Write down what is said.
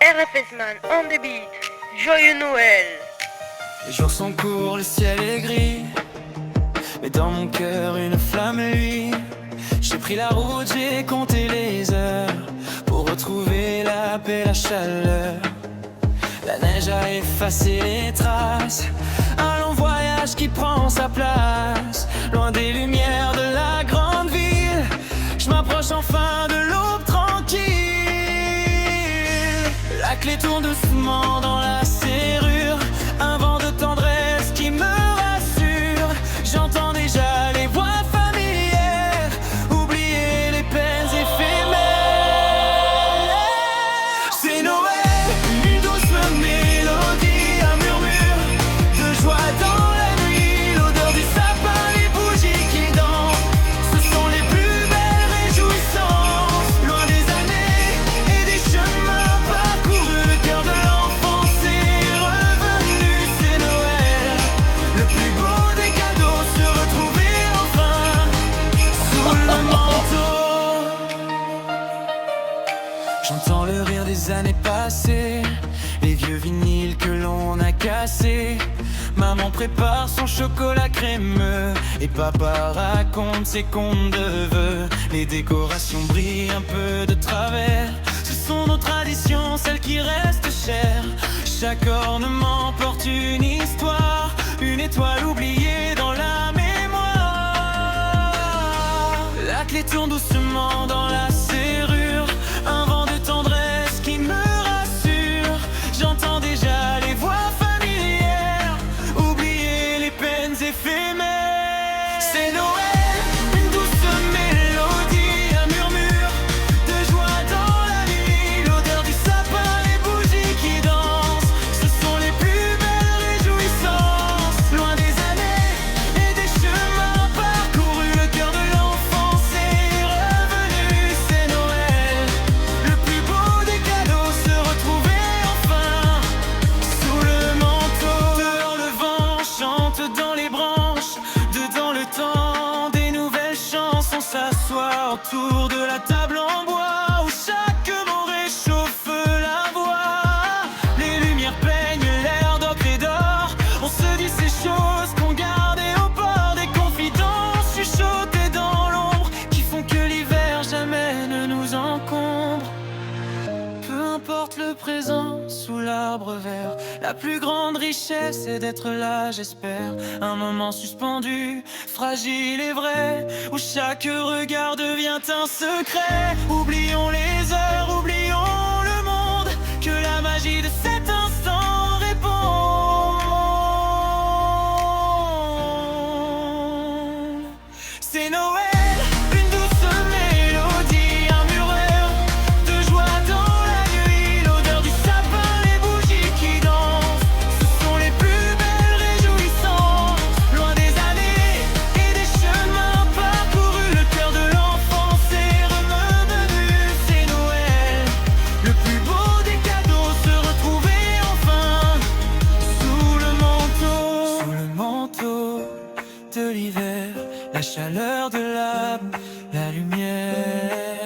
RFS Man on the beat, joyeux Noël. Les jours sont courts, le ciel est gris, mais dans mon cœur une flamme luit. J'ai pris la route, j'ai compté les heures pour retrouver la paix, la chaleur. La neige a effacé les traces, un long voyage qui prend sa place. Loin des lumières de la grande ville, je m'approche enfin de l'aube tranquille. La clé tourne doucement dans la serrure, un vent de tendresse qui me rassure. J'entends déjà les voix familières, oublier les peines éphémères. C'est Noël, une douce mélodie, un murmure de joie dans la nuit. L'odeur du sapin, les bougies qui dansent, ce sont les plus belles réjouissances. Loin des années et des chemins parcourus, le cœur de l'enfance est revenu. C'est Noël, le plus beau des cadeaux, se retrouver enfin sous le manteau. J'entends le rire des années passées, les vieux vinyles que l'on a cassés. Maman prépare son chocolat crémeux et papa raconte ses contes de vœux. Les décorations brillent un peu de travers, ce sont nos traditions, celles qui restent chères. Chaque ornement porte une histoire, une étoile oubliée dans la mémoire. La clé tourne doucement dans la serrure, un vent de tendresse qui me rassure. J'entends déjà les voix familières, oublier les peines éphémères. C'est Noël, une douce mélodie, un murmure de joie dans la nuit. L'odeur du sapin, les bougies qui dansent, ce sont les plus belles réjouissances. Loin des années et des chemins parcourus, le cœur de l'enfance est revenu. C'est Noël, le plus beau des cadeaux, se retrouver enfin sous le manteau. Dehors le vent chante dans les branches, dedans le temps des nouvelles chansons. S'assoit autour de la table en bois, où chaque mot réchauffe la voix. Les lumières peignent l'air d'ocre et d'or, on se dit ces choses qu'on gardait au bord. Des confidences chuchotées dans l'ombre, qui font que l'hiver jamais ne nous encombre. Peu importe le présent sous l'arbre vert, la plus grande richesse est d'être là, j'espère. Un moment suspendu, fragile et vrai, où chaque regard devient un secret. Oublions les heures, oublions le monde, que la magie de cet instant répond. C'est Noël, une douce mélodie, un murmure de joie dans la nuit. L'odeur du sapin, les bougies qui dansent, ce sont les plus belles réjouissances. Loin des années et des chemins parcourus, le cœur de l'enfance est revenu. C'est Noël, le plus beau des cadeaux, se retrouver enfin sous le manteau de l'hiver. La chaleur de l'âme, la lumière